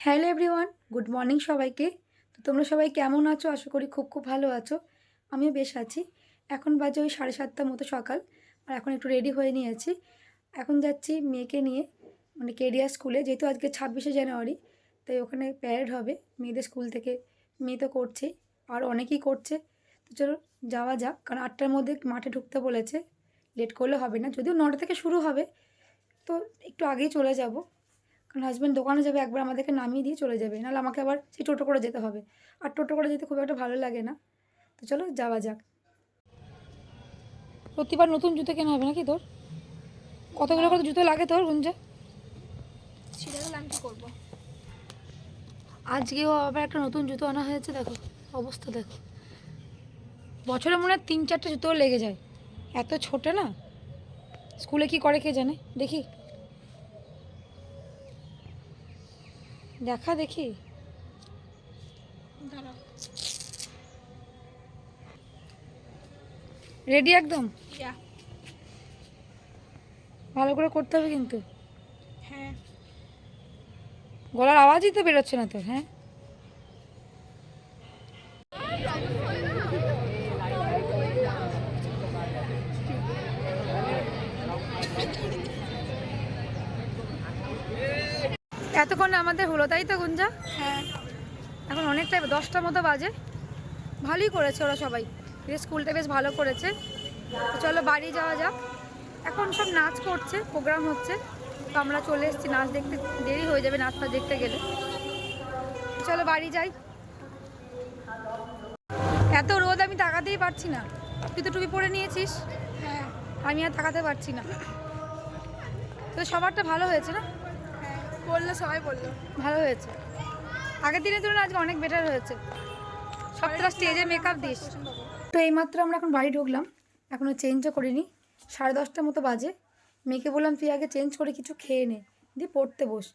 Hello everyone, good morning সবাইকে। তো তোমরা সবাই কেমন আছো? আশা করি খুব খুব ভালো আছো। আমিও বেশ আছি। এখন বাজে ওই 7:30 মতো সকাল। আর এখন একটু রেডি হয়ে নিয়েছি। এখন যাচ্ছি মেয়েকে নিয়ে, মানে কেডিআর স্কুলে, যেহেতু আজকে 26শে জানুয়ারি, তাই ওখানে প্যারেড হবে মেয়েদের স্কুল থেকে। মেয়ে তো করছেই, আর অনেকেই করছে। তো চলো যাওয়া যাক, কারণ 8টার মধ্যে মাঠে ঢুকতে বলেছে। লেট করলে হবে না, যদিও 9টা থেকে শুরু হবে। তো একটু আগেই চলে যাব, কারণ হাজব্যান্ড দোকানে যাবে, একবার আমাদেরকে নামিয়ে দিয়ে চলে যাবে, নাহলে আমাকে আবার সেই টোটো করে যেতে হবে। আর টোটো করে যেতে খুব একটা ভালো লাগে না। তো চলো যাওয়া যাক। প্রতিবার নতুন জুতো কেনা হবে নাকি তোর? কতগুলো করে জুতো লাগে তোর গুঞ্জা? ছিঁড়ে গেলে আমি কী করবো? আজকেও আবার একটা নতুন জুতো আনা হয়েছে, দেখো অবস্থা দেখো। বছরে মনে হয় 3-4টে জুতো লেগে যায়, এত ছোট না। স্কুলে কি করে কে জানে। দেখি দেখি। দাঁড়াও। রেডি একদম? ইয়া। ভালো করে করতে হবে কিন্তু। হ্যাঁ। গলার আওয়াজই তো বেরোচ্ছে না তোর। হ্যাঁ, এতক্ষণ আমাদের হলো, তাই তো গুঞ্জা? হ্যাঁ। এখন অনেকটাই, 10টার মতো বাজে। ভালোই করেছে ওরা সবাই, স্কুলটা বেশ ভালো করেছে। তো চলো বাড়ি যাওয়া যাক। এখন সব নাচ করছে, প্রোগ্রাম হচ্ছে। তো আমরা চলে এসেছি নাচ দেখতে, দেরি হয়ে যাবে নাচ ফাচ দেখতে গেলে। চলো বাড়ি যাই। এত রোদ আমি তাকাতেই পারছি না। তুই তো টুপি পরে নিয়েছিস। হ্যাঁ। আমি আর তাকাতে পারছি না। তো সবারটা ভালো হয়েছে না? হ্যাঁ, বললো, সবাই বললো ভালো হয়েছে। আগের দিনের তুলনায় আজকে অনেক বেটার হয়েছে। সবটা স্টেজে মেকআপ দিস। তো এইমাত্র আমরা এখন বাড়ি ঢুকলাম, এখনও চেঞ্জও করিনি। 10:30 মতো বাজে। মেয়েকে বললাম তুই আগে চেঞ্জ করে কিছু খেয়ে নে, দিয়ে পড়তে বস।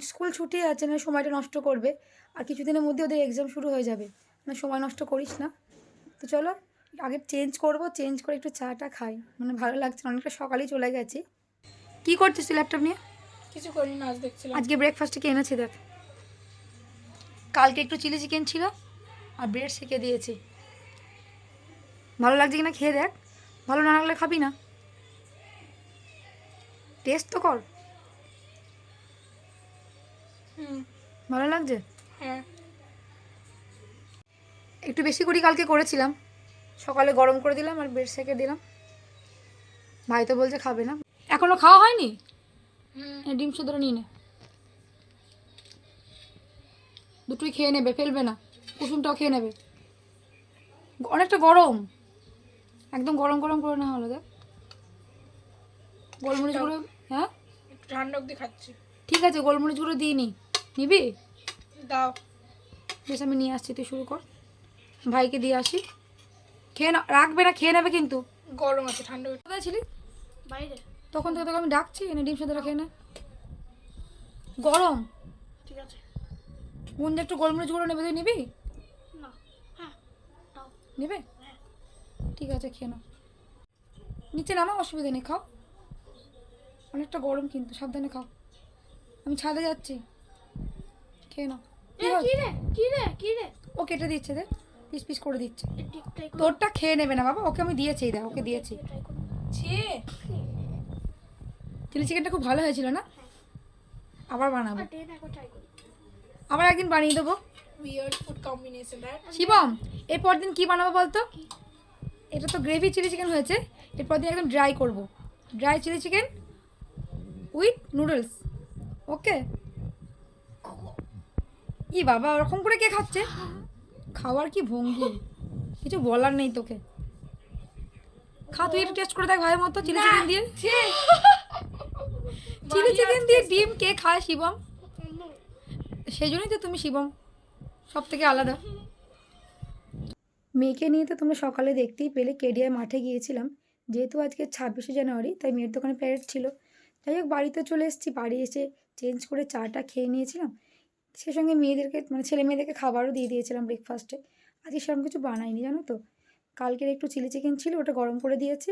স্কুল ছুটি আছে, না সময়টা নষ্ট করবে। আর কিছুদিনের মধ্যে ওদের এক্সাম শুরু হয়ে যাবে, না সময় নষ্ট করিস না। তো চলো আগে চেঞ্জ করব, চেঞ্জ করে একটু চাটা খাই, মানে ভালো লাগছে না, অনেকটা সকালেই চলে গেছি। কী করছিস তুই ল্যাপটপ নিয়ে? কিছু করিনি, নাচ দেখছিলাম। আজকে ব্রেকফাস্টে কি এনেছি দেখ। কালকে একটু চিলি চিকেন ছিল, আর ব্রেড সেঁকে দিয়েছি। ভালো লাগছে কিনা খেয়ে দেখ, ভালো না লাগলে খাবি না। টেস্ট তো কর। ভালো লাগছে? হ্যাঁ। একটু বেশি করে কালকে করেছিলাম, সকালে গরম করে দিলাম আর ব্রেড সেঁকে দিলাম। ভাই তো বলছে খাবে না। এখনো খাওয়া হয়নি? ডিম সুতরাং নিয়ে নে, দুটোই খেয়ে নেবে, ফেলবে না। কুসুমটাও খেয়ে নেবে, অনেকটা গরম, একদম গরম গরম করে না হলো দেখ। গোলমরিচ গুঁড়ো, হ্যাঁ একটু ঠান্ডা অবধি খাচ্ছি। ঠিক আছে, গোলমরিচ গুঁড়ো দিয়ে নি, নিবি? দাও। বেশ আমি নিয়ে আসছি, তুই শুরু কর। ভাইকে দিয়ে আসি। খেয়ে না, রাখবে না, খেয়ে নেবে কিন্তু। গরম আছে, ঠান্ডা কোথায় ছিলি? বাইরে। তখন থেকে তোকে আমি ডাকছি, এনে ডিম সেদ্ধটা খেয়ে নে। গরম। ঠিক আছে। গুঞ্জা একটু গোলমরিচ গুঁড়ো নেবে, তুই নিবি? না। হ্যাঁ, দাও। নেবে? ঠিক আছে, খেয়ে নাও। নিচে নামা, অসুবিধা নেই, খাও। অনেকটা গরম কিন্তু, সাবধানে খাও। আমি ছাদে যাচ্ছি, খেয়ে নাও। কি রে? ও কেটে দিচ্ছে, দে পিস পিস করে দিচ্ছে। তোরটা খেয়ে নেবে না বাবা, ওকে আমি দিয়েছি, দেখ ওকে দিয়েছি। চিলি চিকেনটা খুব ভালো হয়েছিল না? আবার বানাবো, আবার একদিন বানিয়ে দেবো। শিবম, এরপর দিন কি বানাবো বলতো? এটা তো গ্রেভি চিলি চিকেন হয়েছে, এরপর দিন একদম ড্রাই করব, dry chilli chicken with noodles. Okay? ই বাবা, ওরকম করে কে খাচ্ছে? খাওয়ার কি ভঙ্গি, কিছু বলার নেই তোকে। খা, তুই একটু টেস্ট করে দেখ ভাইয়ের মতো চিলি চিকেন দিয়ে। চিলি চিকেন দিয়ে ডিম কে খায় শিবম? সেই জন্যই তো তুমি শিবম, সব থেকে আলাদা। মেয়েকে নিয়ে তো তোমরা সকালে দেখতেই পেলে, কেডিআর মাঠে গিয়েছিলাম। যেহেতু আজকে 26শে জানুয়ারি, তাই মেয়ের দোকানে প্যারেড ছিল। যাই হোক বাড়িতে চলে এসেছি, বাড়ি এসে চেঞ্জ করে চাটা খেয়ে নিয়েছিলাম। সে সঙ্গে মেয়েদেরকে, মানে ছেলে মেয়েদেরকে খাবারও দিয়ে দিয়েছিলাম ব্রেকফাস্টে। আজকে সেরকম কিছু বানাইনি জানো তো। কালকের একটু চিলি চিকেন ছিল, ওটা গরম করে দিয়েছি।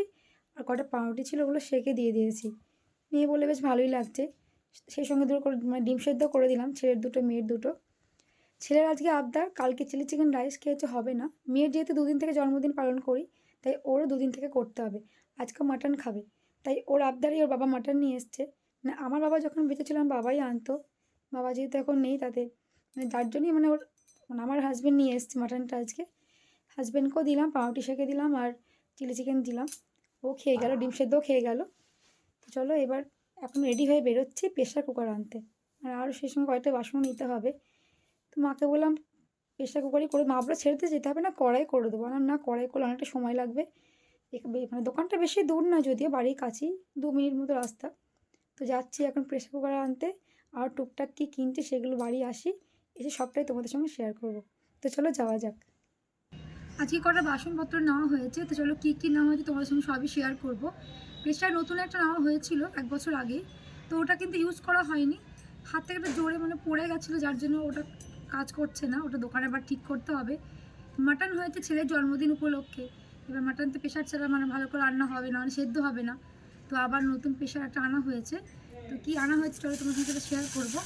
আর কটা পাউরুটি ছিল, ওগুলো সেকে দিয়ে দিয়েছি। মেয়ে বলে বেশ ভালোই লাগছে। সেই সঙ্গে দুটো করে মানে ডিম সেদ্ধ করে দিলাম, ছেলের দুটো মেয়ের দুটো। ছেলের আজকে আবদার, কালকে চিলি চিকেন রাইস খেয়েছে হবে না, মেয়ের যেহেতু দুদিন থেকে জন্মদিন পালন করি তাই ওরও দুদিন থেকে করতে হবে, আজকে মাটন খাবে। তাই ওর আবদারই ওর বাবা মাটন নিয়ে এসছে। মানে আমার বাবা যখন বেঁচে ছিলাম বাবাই আনতো, বাবা যেহেতু এখন নেই তাতে মানে যার জন্যই মানে ওর মানে আমার হাজব্যান্ড নিয়ে এসছে মাটনটা আজকে। হাজব্যান্ডকেও দিলাম, পাউরুটি সেঁকে দিলাম আর চিলি চিকেন দিলাম, ও খেয়ে গেল, ডিম সেদ্ধও খেয়ে গেল। তো চলো এবার এখন রেডি হয়ে বেরোচ্ছি প্রেশার কুকার আনতে, আর আরও সেই সঙ্গে কয়েকটা বাসনও নিতে হবে। তো মাকে বললাম প্রেশার কুকারই করে, মা বলে ছেড়ে যেতে হবে না, কড়াই করে দেবো। বললাম না, কড়াই করলে অনেকটা সময় লাগবে, মানে দোকানটা বেশি দূর না যদিও, বাড়ির কাছেই 2 মিনিট মতো রাস্তা। তো যাচ্ছি এখন প্রেশার কুকার আনতে, আর টুকটাক কী কিনছি সেগুলো বাড়ি আসি, এসে সবটাই তোমাদের সঙ্গে শেয়ার করব। তো চলো যাওয়া যাক। আজকে কটা বাসনপত্র নেওয়া হয়েছে, তো চলো কী কী নেওয়া হয়েছে তোমাদের সঙ্গে সবই শেয়ার করব। প্রেশার নতুন একটা নেওয়া হয়েছিল 1 বছর আগে, তো ওটা কিন্তু ইউজ করা হয়নি, হাত থেকে একটা জোরে মানে পড়ে গেছিলো, যার জন্য ওটা কাজ করছে না, ওটা দোকানে আবার ঠিক করতে হবে। মাটন হয়েছে ছেলের জন্মদিন উপলক্ষে, এবার মাটন তো প্রেশার ছাড়া মানে ভালো করে রান্না হবে না, মানে সেদ্ধ হবে না, তো আবার নতুন প্রেশার একটা আনা হয়েছে। তো কী আনা হয়েছে চলো তোমার সাথে শেয়ার করবো।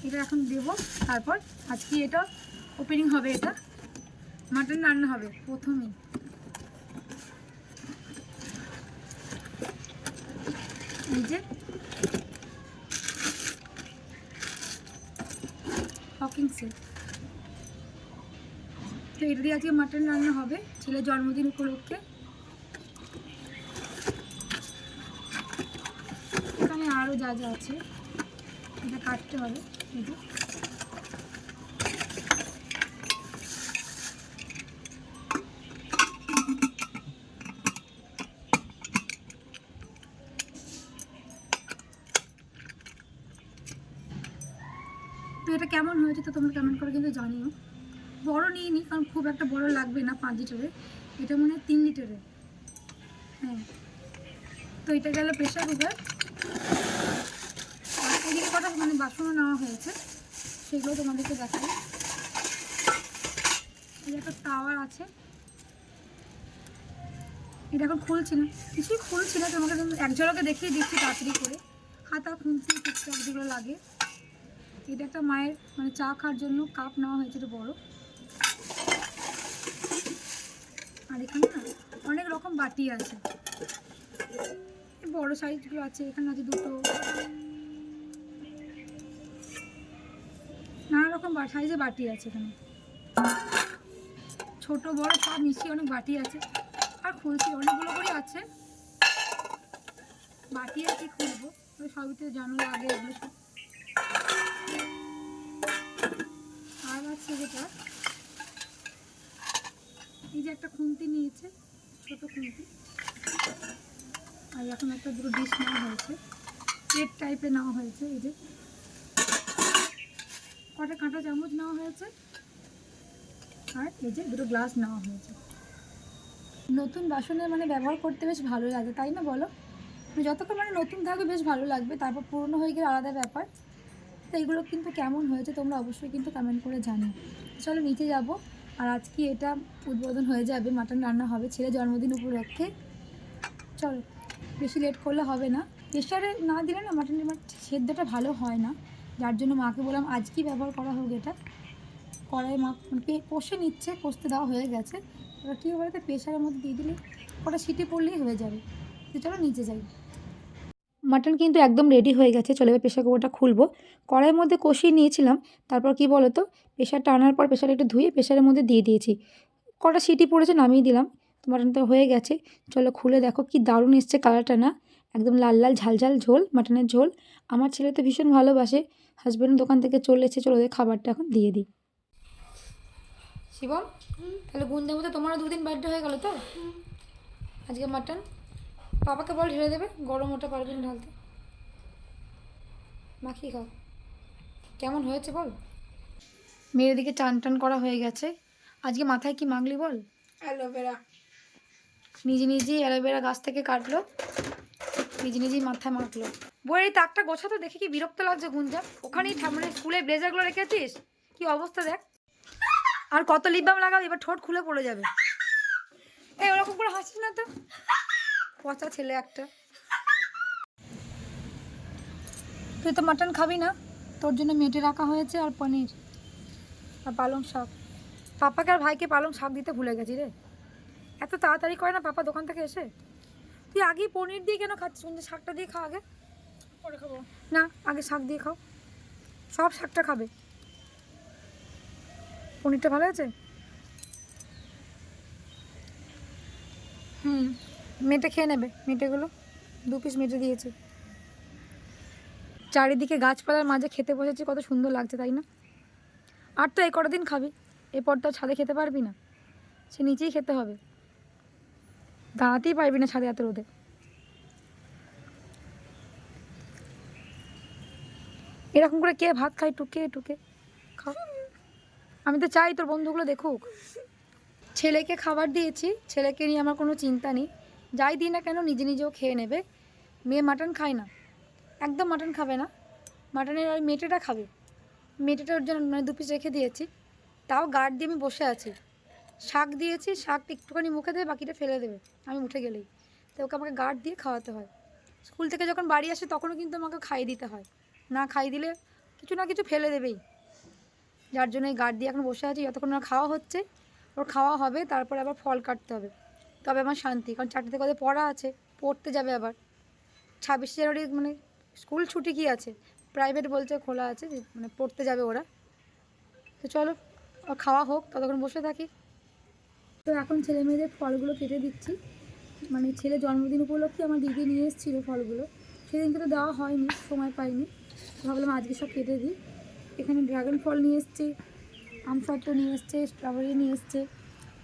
এটা এখন দেবো, তারপর আজকে এটা ওপেনিং হবে, এটা মাটন রান্না হবে প্রথমেই। এই যে হকিং সেট, তো এটা দিয়ে আজকে মাটন রান্না হবে ছেলের জন্মদিন উপলক্ষে। এখানে আরও যা যা আছে এটা কাটতে হবে, এই যে তো এটা কেমন হয়েছে তো তোমরা কমেন্ট করে কিন্তু জানিও। বড় নিইনি কারণ খুব একটা বড় লাগবে না, 5 লিটারের, এটা মনে হয় 3 লিটারের। হ্যাঁ, তো এটা গেল প্রেশার কুকার। আর এদিকে কটা মানে বাসনও নেওয়া হয়েছে, সেগুলো তোমাদেরকে দেখাই। এই একটা টাওয়ার আছে, এটা এখন খুলছি না, কিছুই খুলছি না, তোমাকে এক ঝলকে দেখিয়ে দিচ্ছি তাড়াতাড়ি করে। হাতা খুলছি টুকটাক যেগুলো লাগে। এটা একটা মায়ের মানে চা খাওয়ার জন্য কাপ নেওয়া হয়েছে, এটা বড়। আর এখানে না অনেক রকম বাটি আছে, বড় সাইজগুলো আছে, এখানে আছে দুটো, নানা রকম সাইজে বাটি আছে এখানে, ছোট বড় সব মিশিয়ে অনেক বাটি আছে। আর খুলছি অনেকগুলো করে আছে বাটি, আছে খুলবো সবই তো জানো লাগে এগুলো সব। আর আছে যেটা এই যে একটা খুন্তি নিয়েছে, ছোট খুন্তি, আর এখন একটা দুটো ডিশ নেওয়া হয়েছে, প্লেট টাইপের নেওয়া হয়েছে। এই যে কটা কাঁটা চামচ নেওয়া হয়েছে, আর এই যে দুটো গ্লাস নেওয়া হয়েছে। নতুন বাসনে মানে ব্যবহার করতে বেশ ভালো লাগে, তাই না বলো? যতক্ষণ মানে নতুন থাকবে বেশ ভালো লাগবে, তারপর পুরনো হয়ে গেলে আলাদা ব্যাপার। তো এগুলো কিন্তু কেমন হয়েছে তোমরা অবশ্যই কিন্তু কমেন্ট করে জানিও। চলো নিচে যাব, আর আজকে এটা উদ্বোধন হয়ে যাবে, মাটন রান্না হবে ছেলে জন্মদিন উপলক্ষে। চলো বেশি লেট করলে হবে না, প্রেশারে না দিলে না মাটনের সেদ্ধটা ভালো হয় না, যার জন্য মাকে বললাম আজকেই ব্যবহার করা হোক এটা। কড়াই মা কষে নিচ্ছে, কষতে দেওয়া হয়ে গেছে, এবার কী বলতে প্রেশারের মধ্যে দিয়ে দিলে কটা সিটি পড়লেই হয়ে যাবে। তো চলো নিচে যাই। মাটন কিন্তু একদম রেডি হয়ে গেছে, চলে এবার প্রেশার কুকারটা খুলবো। কড়াইয়ের মধ্যে কষিয়ে নিয়েছিলাম, তারপর কি বলো তো প্রেশারটা আনার পর প্রেশারটা একটু ধুয়ে প্রেশারের মধ্যে দিয়ে দিয়েছি, কটা সিটি পড়েছে নামিয়ে দিলাম। তো মাটনটা হয়ে গেছে, চলো খুলে দেখো কি দারুণ এসছে কালারটা, না একদম লাল লাল ঝাল ঝাল ঝোল, মাটনের ঝোল। আমার ছেলে তো ভীষণ ভালোবাসে, হাজব্যান্ড দোকান থেকে চলে এসেছে, চলো ওদের খাবারটা এখন দিয়ে দিই। শিবম, তাহলে গুঞ্জা মতো তোমারও 2 দিন বার্থডে হয়ে গেল তো, আজকে মাটন বাবাকে বল ঢেলে দেবে, গরম ওটা পারবি না ঢালতে, মাখিয়ে খাও। কেমন হয়েছে বল? মেয়ের দিকে টান টান করা হয়ে গেছে। আজকে মাথায় কি মাখলি বল? অ্যালোভেরা, নিজে নিজেই অ্যালোভেরা গাছ থেকে কাটলো, নিজে নিজেই মাথায় মাখলো। বইয়ের এই তাকটা গোছাতো দেখে কি বিরক্ত লাগছে গুঞ্জা, ওখানেই মানে স্কুলের ব্লেজারগুলো রেখেছিস, কি অবস্থা দেখ। আর কত লিপ বাম লাগাবি, এবার ঠোঁট খুলে পড়ে যাবে। এই ওরকম করে হাসিস না তো, পচা ছেলে একটা। তুই তো মাটন খাবি না, তোর জন্য মেটে রাখা হয়েছে আর পনির আর পালং শাক। পাপাকে আর ভাইকে পালং শাক দিতে ভুলে গেছি রে। এত তাড়াতাড়ি করে না পাপা দোকান থেকে এসে। তুই আগেই পনির দিয়ে কেন খাচ্ছিস? যে শাকটা দিয়ে খা আগে। পরে খাবো। না, আগে শাক দিয়ে খাও, সব শাকটা খাবে। পনিরটা ভালো আছে? মেটে খেয়ে নেবে, মেটেগুলো 2 পিস মেটে দিয়েছে। চারিদিকে গাছপালার মাঝে খেতে বসেছি, কত সুন্দর লাগছে তাই না? আর তো এই কটা দিন খাবি, এরপর তো ছাদে খেতে পারবি না, সে নিচেই খেতে হবে, দাঁড়াতেই পারবি না ছাদে এত রোদে। এরকম করে কে ভাত খায় টুকে টুকে? খা। আমি তো চাই তোর বন্ধুগুলো দেখুক। ছেলেকে খাবার দিয়েছি, ছেলেকে নিয়ে আমার কোনো চিন্তা নেই, যাই দিই না কেন নিজে নিজেও খেয়ে নেবে। মেয়ে মাটন খায় না, একদম মাটন খাবে না, মাটনের ওই মেটেটা খাবে। মেটেটার জন্য মানে 2 পিস রেখে দিয়েছি, তাও গার্ড দিয়ে আমি বসে আছি। শাক দিয়েছি, শাকটা একটুখানি মুখে দেবে, বাকিটা ফেলে দেবে আমি উঠে গেলেই। তো ওকে আমাকে গার্ড দিয়ে খাওয়াতে হয়। স্কুল থেকে যখন বাড়ি আসে তখনও কিন্তু আমাকে খাইয়ে দিতে হয়, না খাইয়ে দিলে কিছু না কিছু ফেলে দেবেই। যার জন্য এই গার্ড দিয়ে এখন বসে আছি, যতক্ষণ না খাওয়া হচ্ছে, ওর খাওয়া হবে, তারপরে আবার ফল কাটতে হবে, তবে আমার শান্তি। কারণ 4টে থেকে ওদের পড়া আছে, পড়তে যাবে আবার। 26শে জানুয়ারি মানে স্কুল ছুটি কি আছে, প্রাইভেট বলছে খোলা আছে, মানে পড়তে যাবে ওরা। তো চলো ওর খাওয়া হোক, ততক্ষণ বসে থাকি। তো এখন ছেলে মেয়েদের ফলগুলো কেটে দিচ্ছি, মানে ছেলে জন্মদিন উপলক্ষে আমার দিদি নিয়ে এসেছিলো ফলগুলো, সেদিনকে তো দেওয়া হয়নি, সময় পাইনি, ভাবলাম আজকে সব কেটে দিই। এখানে ড্রাগন ফল নিয়ে এসছে, আমসত্ত্ব নিয়ে এসছে, স্ট্রবেরি নিয়ে এসছে,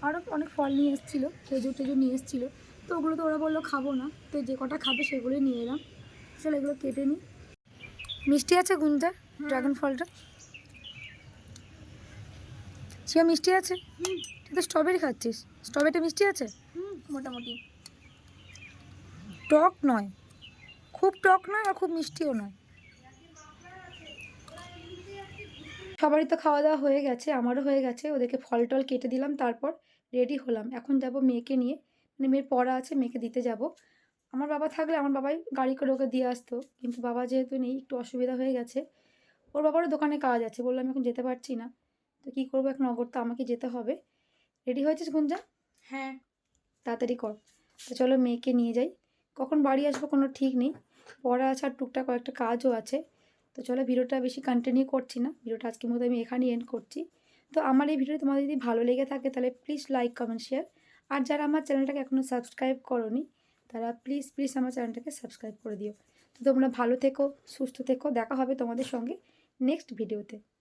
আরও অনেক ফল নিয়ে এসেছিলো, খেজুর টেজুর নিয়ে এসেছিলো। তো ওগুলো তো ওরা বললো খাবো না, তো যে কটা খাবে সেগুলোই নিয়ে এলাম। চলো এগুলো কেটে নিই। মিষ্টি আছে গুঞ্জা ড্রাগন ফলটা? সে মিষ্টি আছে? তুই তো স্ট্রবেরি খাচ্ছিস, স্ট্রবেরিটা মিষ্টি আছে? মোটামুটি। টক নয়, খুব টক নয় আর খুব মিষ্টিও নয়। সবারই তো খাওয়া দাওয়া হয়ে গেছে, আমারও হয়ে গেছে। ওদেরকে ফল টল কেটে দিলাম, তারপর রেডি হলাম। এখন যাব মেয়েকে নিয়ে, মানে মেয়ের পড়া আছে, মেয়েকে দিতে যাব। আমার বাবা থাকলে আমার বাবাই গাড়ি করে ওকে দিয়ে আসতো, কিন্তু বাবা যেহেতু নেই একটু অসুবিধা হয়ে গেছে। ওর বাবারও দোকানে কাজ আছে, বললাম এখন যেতে পারছি না, তো কী করবো, এখন নগর তো আমাকে যেতে হবে। রেডি হয়েছিস গুঞ্জা? হ্যাঁ। তাড়াতাড়ি কর। তো চলো মেয়েকে নিয়ে যাই, কখন বাড়ি আসবো কোনো ঠিক নেই, পড়া আছে আর টুকটাক কয়েকটা কাজও আছে। তো চলো ভিডিওটা বেশি কন্টিনিউ করছি না, ভিডিওটা আজকের মতো আমি এখানেই এন্ড করছি। তো আমার এই ভিডিও তোমাদের যদি ভালো লেগে থাকে তাহলে প্লিজ লাইক কমেন্ট শেয়ার, আর যারা আমার চ্যানেলটাকে এখনও সাবস্ক্রাইব করোনি তারা প্লিজ প্লিজ আমার চ্যানেলটাকে সাবস্ক্রাইব করে দিও। তো তোমরা ভালো থেকো, সুস্থ থেকো, দেখা হবে তোমাদের সঙ্গে নেক্সট ভিডিওতে।